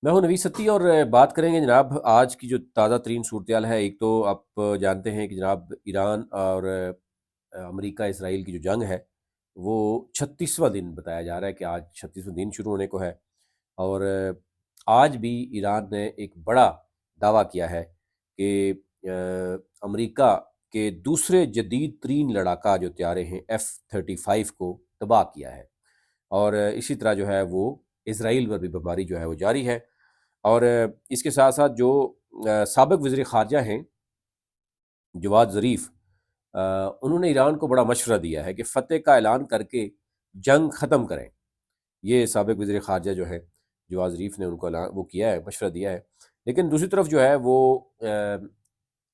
میں ہوں نوید ستی اور بات کریں گے جناب آج کی جو تازہ ترین صورتحال ہے۔ ایک تو آپ جانتے ہیں کہ جناب ایران اور امریکہ اسرائیل کی جو جنگ ہے وہ 36واں دن بتایا جا رہا ہے کہ آج 36واں دن شروع ہونے کو ہے۔ اور آج بھی ایران نے ایک بڑا دعویٰ کیا ہے کہ امریکہ کے دوسرے جدید ترین لڑاکا جو طیارے ہیں F-35 کو تباہ کیا ہے، اور اسی طرح جو ہے وہ اسرائیل پر بھی بمباری جو ہے وہ جاری ہے۔ اور اس کے ساتھ ساتھ جو سابق وزیر خارجہ ہیں جواد ظریف، انہوں نے ایران کو بڑا مشورہ دیا ہے کہ فتح کا اعلان کر کے جنگ ختم کریں۔ یہ سابق وزیر خارجہ جو ہے جواد ظریف نے ان کو وہ کیا ہے، مشورہ دیا ہے۔ لیکن دوسری طرف جو ہے وہ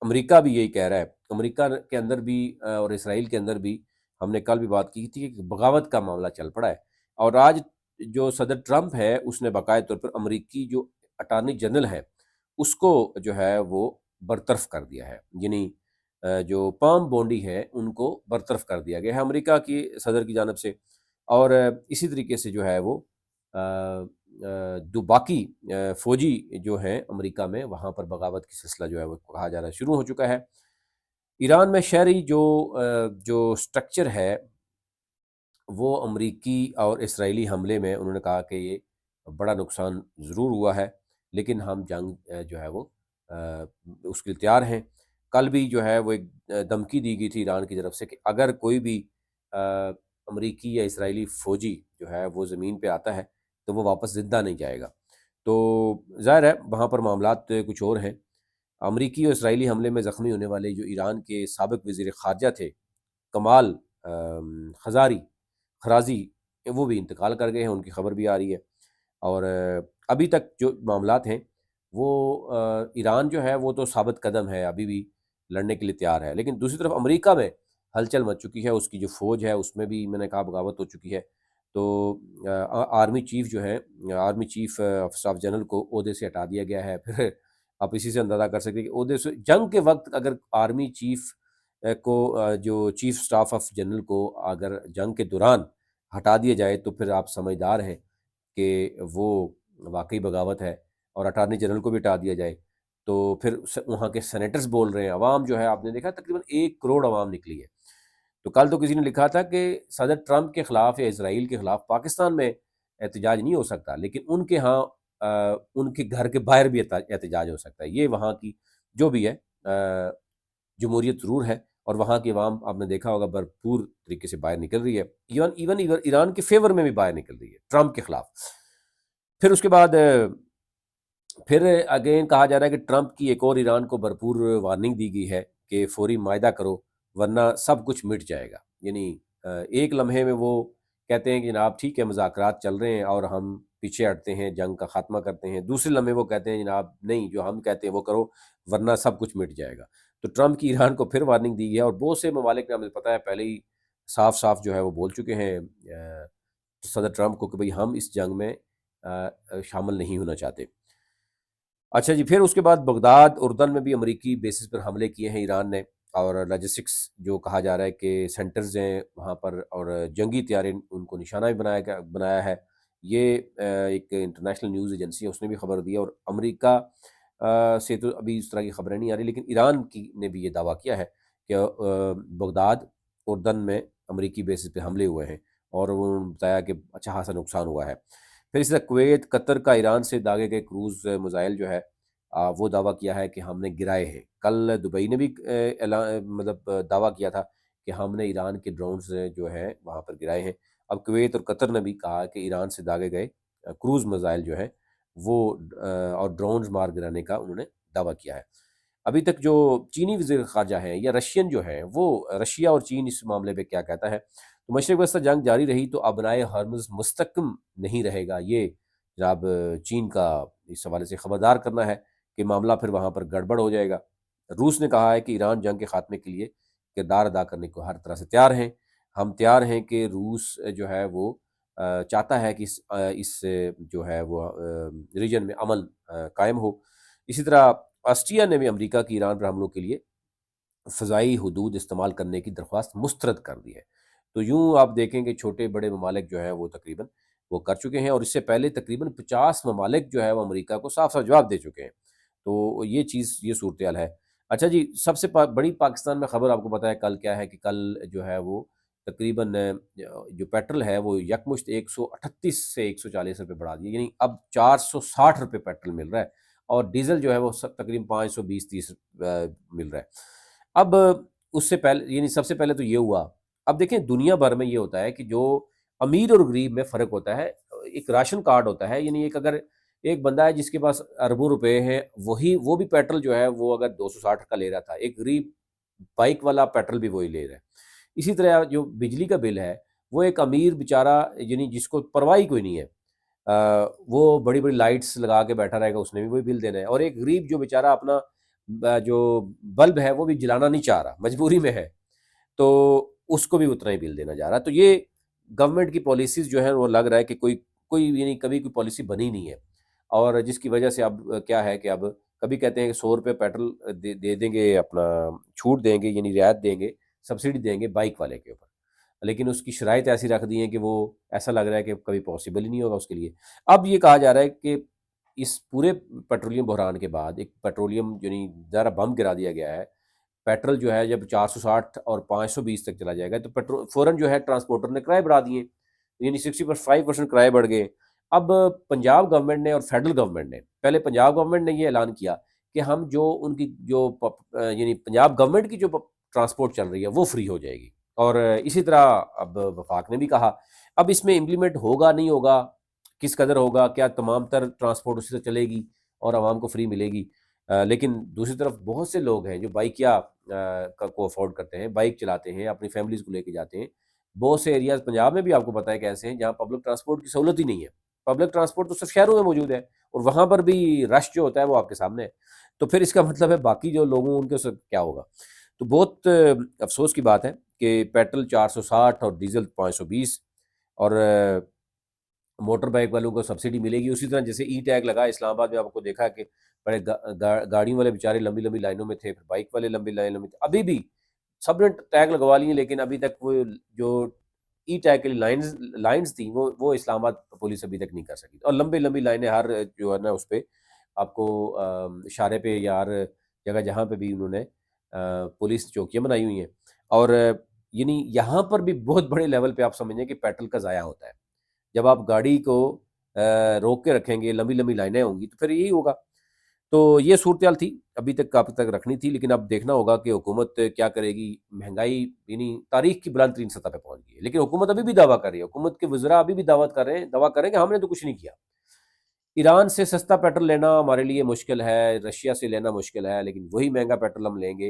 امریکہ بھی یہی کہہ رہا ہے۔ امریکہ کے اندر بھی اور اسرائیل کے اندر بھی ہم نے کل بھی بات کی تھی کہ بغاوت کا معاملہ چل پڑا ہے، اور آج جو صدر ٹرمپ ہے اس نے باقاعدہ طور پر امریکی جو اٹارنی جنرل ہے اس کو جو ہے وہ برطرف کر دیا ہے، یعنی جو پام بونڈی ہے ان کو برطرف کر دیا گیا ہے امریکہ کی صدر کی جانب سے۔ اور اسی طریقے سے جو ہے وہ دو باقی فوجی جو ہیں امریکہ میں وہاں پر بغاوت کی سلسلہ جو ہے وہ کہا جا رہا ہے شروع ہو چکا ہے۔ ایران میں شہری جو سٹرکچر ہے وہ امریکی اور اسرائیلی حملے میں انہوں نے کہا کہ یہ بڑا نقصان ضرور ہوا ہے، لیکن ہم جنگ جو ہے وہ اس کے لیے تیار ہیں۔ کل بھی جو ہے وہ ایک دھمکی دی گئی تھی ایران کی طرف سے کہ اگر کوئی بھی امریکی یا اسرائیلی فوجی جو ہے وہ زمین پہ آتا ہے تو وہ واپس زندہ نہیں جائے گا۔ تو ظاہر ہے وہاں پر معاملات کچھ اور ہیں۔ امریکی اور اسرائیلی حملے میں زخمی ہونے والے جو ایران کے سابق وزیر خارجہ تھے کمال خزاری خرازی، وہ بھی انتقال کر گئے ہیں، ان کی خبر بھی آ رہی ہے۔ اور ابھی تک جو معاملات ہیں وہ ایران جو ہے وہ تو ثابت قدم ہے، ابھی بھی لڑنے کے لیے تیار ہے، لیکن دوسری طرف امریکہ میں ہلچل مچ چکی ہے، اس کی جو فوج ہے اس میں بھی میں نے کہا بغاوت ہو چکی ہے۔ تو آرمی چیف جو ہے، army chief of staff general کو عہدے سے ہٹا دیا گیا ہے۔ پھر آپ اسی سے اندازہ کر سکتے ہیں کہ عہدے سے جنگ کے وقت اگر آرمی چیف کو جو چیف اسٹاف آف جنرل کو اگر جنگ کے دوران ہٹا دیا جائے تو پھر آپ سمجھدار ہیں کہ وہ واقعی بغاوت ہے۔ اور اٹارنی جنرل کو بھی ہٹا دیا جائے تو پھر وہاں کے سینیٹرز بول رہے ہیں، عوام جو ہے آپ نے دیکھا تقریباً 1 کروڑ عوام نکلی ہے۔ تو کل تو کسی نے لکھا تھا کہ صدر ٹرمپ کے خلاف یا اسرائیل کے خلاف پاکستان میں احتجاج نہیں ہو سکتا، لیکن ان کے ہاں ان کے گھر کے باہر بھی احتجاج ہو سکتا ہے۔ یہ وہاں کی جو بھی ہے جمہوریت ضرور ہے، اور وہاں کی عوام آپ نے دیکھا ہوگا بھرپور طریقے سے باہر نکل رہی ہے، ایون ایران کے فیور میں بھی باہر نکل رہی ہے ٹرمپ کے خلاف۔ پھر اس کے بعد پھر اگین کہا جا رہا ہے کہ ٹرمپ کی ایک اور ایران کو بھرپور وارننگ دی گئی ہے کہ فوری معاہدہ کرو ورنہ سب کچھ مٹ جائے گا۔ یعنی ایک لمحے میں وہ کہتے ہیں کہ جناب ٹھیک ہے مذاکرات چل رہے ہیں اور ہم پیچھے ہٹتے ہیں، جنگ کا خاتمہ کرتے ہیں، دوسرے لمحے وہ کہتے ہیں جناب نہیں، جو ہم کہتے ہیں وہ کرو ورنہ سب کچھ مٹ جائے گا۔ تو ٹرمپ کی ایران کو پھر وارننگ دی ہے، اور بہت سے ممالک نے ہمیں پتہ ہے پہلے ہی صاف صاف جو ہے وہ بول چکے ہیں صدر ٹرمپ کو کہ بھئی ہم اس جنگ میں شامل نہیں ہونا چاہتے۔ اچھا جی، پھر اس کے بعد بغداد اردن میں بھی امریکی بیسز پر حملے کیے ہیں ایران نے، اور لاجسٹکس جو کہا جا رہا ہے کہ سینٹرز ہیں وہاں پر، اور جنگی طیارے ان کو نشانہ بھی بنایا ہے۔ یہ ایک انٹرنیشنل نیوز ایجنسی ہے، اس نے بھی خبر دی ہے، اور امریکہ سے تو ابھی اس طرح کی خبریں نہیں آ رہی، لیکن ایران کی نے بھی یہ دعویٰ کیا ہے کہ بغداد اردن میں امریکی بیسز پہ حملے ہوئے ہیں، اور انہوں نے بتایا کہ اچھا خاصا نقصان ہوا ہے۔ پھر اس طرح کویت قطر کا ایران سے داغے گئے کروز میزائل جو ہے وہ دعویٰ کیا ہے کہ ہم نے گرائے ہیں۔ کل دبئی نے بھی مطلب دعویٰ کیا تھا کہ ہم نے ایران کے ڈرونز جو ہیں وہاں پر گرائے ہیں۔ اب کویت اور قطر نے بھی کہا کہ ایران سے داغے گئے کروز میزائل جو ہے وہ اور ڈرونز مار گرانے کا انہوں نے دعویٰ کیا ہے۔ ابھی تک جو چینی وزیر خارجہ ہیں یا رشین جو ہیں، وہ رشیا اور چین اس معاملے پہ کیا کہتا ہے؟ تو مشرق وسطی جنگ جاری رہی تو ابنائے ہرمز مستحکم نہیں رہے گا، یہ جناب چین کا اس حوالے سے خبردار کرنا ہے کہ معاملہ پھر وہاں پر گڑبڑ ہو جائے گا۔ روس نے کہا ہے کہ ایران جنگ کے خاتمے کے لیے کردار ادا کرنے کو ہر طرح سے تیار ہیں، ہم تیار ہیں کہ روس جو ہے وہ چاہتا ہے کہ اس جو ہے وہ ریجن میں امن قائم ہو۔ اسی طرح آسٹریا نے بھی امریکہ کی ایران پر حملوں کے لیے فضائی حدود استعمال کرنے کی درخواست مسترد کر دی ہے۔ تو یوں آپ دیکھیں کہ چھوٹے بڑے ممالک جو ہیں وہ تقریباً وہ کر چکے ہیں، اور اس سے پہلے تقریباً 50 ممالک جو ہے وہ امریکہ کو صاف صاف جواب دے چکے ہیں۔ تو یہ چیز، یہ صورتحال ہے۔ اچھا جی، سب سے بڑی پاکستان میں خبر آپ کو پتہ ہے کل کیا ہے؟ کہ کل جو ہے وہ تقریباً جو پیٹرول ہے وہ یکمشت 138 سے 140 روپے بڑھا دیا، یعنی اب 460 روپے پیٹرول مل رہا ہے، اور ڈیزل جو ہے وہ تقریباً 520-30 مل رہا ہے۔ اب اس سے پہلے، یعنی سب سے پہلے تو یہ ہوا۔ اب دیکھیں دنیا بھر میں یہ ہوتا ہے کہ جو امیر اور غریب میں فرق ہوتا ہے، ایک راشن کارڈ ہوتا ہے، یعنی ایک اگر ایک بندہ ہے جس کے پاس اربوں روپے ہیں، وہ بھی پیٹرول جو ہے وہ اگر 260 کا لے رہا تھا، ایک غریب بائک والا پیٹرول بھی وہی لے رہا ہے۔ اسی طرح جو بجلی کا بل ہے، وہ ایک امیر بیچارہ، یعنی جس کو پرواہ ہی کوئی نہیں ہے، وہ بڑی بڑی لائٹس لگا کے بیٹھا رہے گا، اس نے بھی وہی بل دینا ہے۔ اور ایک غریب جو بیچارہ اپنا جو بلب ہے وہ بھی جلانا نہیں چاہ رہا، مجبوری میں ہے، تو اس کو بھی اتنا ہی بل دینا جا رہا ہے۔ تو یہ گورنمنٹ کی پالیسیز جو ہیں وہ لگ رہا ہے کہ کوئی یعنی کبھی کوئی پالیسی بنی نہیں ہے، اور جس کی وجہ سے اب کیا ہے کہ اب کبھی کہتے ہیں کہ 100 روپے پیٹرول دے دیں گے، اپنا چھوٹ دیں گے، یعنی رعایت دیں گے، سبسڈی دیں گے بائک والے کے اوپر، لیکن اس کی شرائط ایسی رکھ دی ہیں کہ وہ ایسا لگ رہا ہے کہ کبھی پاسبل ہی نہیں ہوگا اس کے لیے۔ اب یہ کہا جا رہا ہے کہ اس پورے پیٹرولیم بحران کے بعد ایک پیٹرولیم یعنی ذرا بم گرا دیا گیا ہے۔ پیٹرول جو ہے جب 460 اور 520 تک چلا جائے گا تو پیٹرول فوراً جو ہے ٹرانسپورٹر نے کرائے بڑھا دیے، یعنی 65% کرائے بڑھ گئے۔ اب پنجاب گورنمنٹ نے اور فیڈرل گورنمنٹ نے، پہلے پنجاب گورنمنٹ نے یہ اعلان کیا کہ ہم جو ان کی جو یعنی پنجاب گورنمنٹ کی جو ٹرانسپورٹ چل رہی ہے وہ فری ہو جائے گی، اور اسی طرح اب وفاق نے بھی کہا۔ اب اس میں امپلیمنٹ ہوگا نہیں ہوگا، کس قدر ہوگا، کیا تمام تر ٹرانسپورٹ اسی سے چلے گی اور عوام کو فری ملے گی؟ لیکن دوسری طرف بہت سے لوگ ہیں جو بائکیا کو افورڈ کرتے ہیں، بائک چلاتے ہیں، اپنی فیملیز کو لے کے جاتے ہیں۔ بہت سے ایریاز پنجاب میں بھی آپ کو پتہ ہے کہ ایسے ہیں جہاں پبلک ٹرانسپورٹ کی سہولت ہی نہیں ہے، پبلک ٹرانسپورٹ تو صرف شہروں میں موجود ہے، اور وہاں پر بھی رش جو ہوتا ہے وہ آپ کے سامنے ہے۔ تو پھر اس کا مطلب ہے باقی جو لوگوں ان کے ساتھ کیا ہوگا؟ تو بہت افسوس کی بات ہے کہ پیٹرول 460 اور ڈیزل 520، اور موٹر بائک والوں کو سبسڈی ملے گی۔ اسی طرح جیسے ای ٹیگ لگا اسلام آباد میں، آپ کو دیکھا کہ بڑے گاڑیوں والے بیچارے لمبی لمبی لائنوں میں تھے، پھر بائک والے لمبی لائنوں میں تھے، ابھی بھی سب نے ٹیگ لگوا لیے، لیکن ابھی تک وہ جو ای ٹیگ کے لیے لائنز تھیں وہ اسلام آباد پولیس ابھی تک نہیں کر سکی، اور لمبی لمبی لائنیں ہر جو ہے نا اس پہ آپ کو اشارے پہ یا ہر جگہ جہاں پہ بھی انہوں نے پولیس چوکیاں بنائی ہوئی ہیں، اور یعنی یہاں پر بھی بہت بڑے لیول پہ آپ سمجھیں کہ پیٹرول کا ضائع ہوتا ہے۔ جب آپ گاڑی کو روک کے رکھیں گے، لمبی لمبی لائنیں ہوں گی، تو پھر یہی ہوگا۔ تو یہ صورتحال تھی، ابھی تک اب تک رکھنی تھی، لیکن اب دیکھنا ہوگا کہ حکومت کیا کرے گی۔ مہنگائی یعنی تاریخ کی بلند ترین سطح پہ پہنچ گئی ہے، لیکن حکومت ابھی بھی دعویٰ کر رہی ہے، حکومت کے وزراء ابھی بھی دعویٰ کر رہے ہیں کہ ہم نے تو کچھ نہیں کیا۔ ایران سے سستا پیٹرول لینا ہمارے لیے مشکل ہے، رشیا سے لینا مشکل ہے، لیکن وہی مہنگا پیٹرول ہم لیں گے،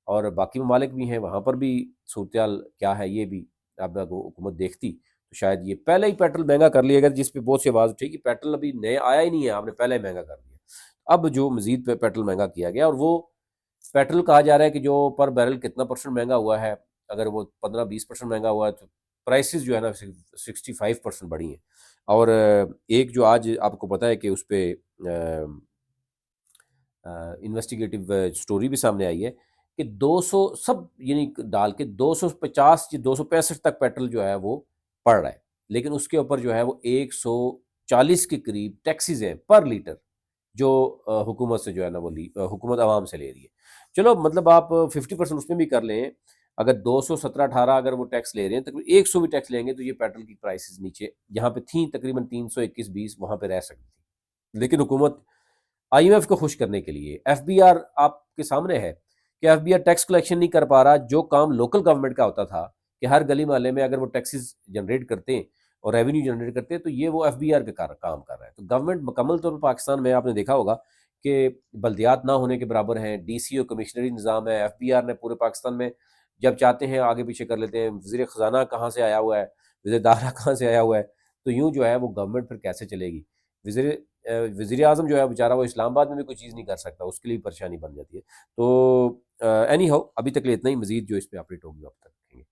اور باقی ممالک بھی ہیں وہاں پر بھی صورتحال کیا ہے یہ بھی اب اگر حکومت دیکھتی تو شاید یہ پہلے ہی پیٹرول مہنگا کر لیا گیا، جس پہ بہت سی آواز اٹھی کہ پیٹرول ابھی نئے آیا ہی نہیں ہے، آپ نے پہلے ہی مہنگا کر دیا۔ اب جو مزید پیٹرول مہنگا کیا گیا، اور وہ پیٹرول کہا جا رہا ہے کہ جو پر بیرل کتنا پرسنٹ مہنگا ہوا ہے، اگر وہ 15-20% مہنگا ہوا ہے تو پرائسز جو ہے نا 65% بڑھی ہیں۔ اور ایک جو آج آپ کو پتہ ہے کہ اس پہ انویسٹیگیٹو سٹوری بھی سامنے آئی ہے کہ 200 سب یعنی ڈال کے 250 یا 265 تک پیٹرول جو ہے وہ پڑ رہا ہے، لیکن اس کے اوپر جو ہے وہ 140 کے قریب ٹیکسیز ہیں پر لیٹر، جو حکومت سے جو ہے نا وہ حکومت عوام سے لے رہی ہے۔ چلو مطلب آپ 50% اس میں بھی کر لیں، اگر 217-18 اگر وہ ٹیکس لے رہے ہیں، تقریباً 100 بھی ٹیکس لیں گے تو یہ پیٹرول کی پرائسز نیچے جہاں پہ تھیں تقریباً 321-20 وہاں پہ رہ سکتی تھی۔ لیکن حکومت آئی ایم ایف کو خوش کرنے کے لیے، ایف بی آر آپ کے سامنے ہے کہ F B R tax collection نہیں کر پا رہا، جو کام لوکل گورنمنٹ کا ہوتا تھا کہ ہر گلی محلے میں اگر وہ ٹیکسز جنریٹ کرتے ہیں اور ریونیو جنریٹ کرتے ہیں، تو یہ وہ ایف بی آر کا کام کر رہا ہے۔ تو گورنمنٹ مکمل طور پر پاکستان میں آپ نے دیکھا ہوگا کہ بلدیات نہ ہونے کے برابر ہیں، ڈی سی او کمشنری نظام ہے، ایف بی آر نے پورے پاکستان میں جب چاہتے ہیں آگے پیچھے کر لیتے ہیں، وزیر خزانہ کہاں سے آیا ہوا ہے، وزیر داخلہ کہاں سے آیا ہوا ہے، تو یوں جو ہے وہ گورنمنٹ پھر کیسے چلے گی؟ وزیر اعظم جو ہے بیچارہ وہ اسلام آباد میں بھی کوئی چیز نہیں کر سکتا، اس کے لیے پریشانی بن جاتی ہے۔ تو اینی ہاؤ ابھی تک لیے اتنا ہی، مزید جو اس پہ اپڈیٹ ہوگی اب تک رکھیں گے۔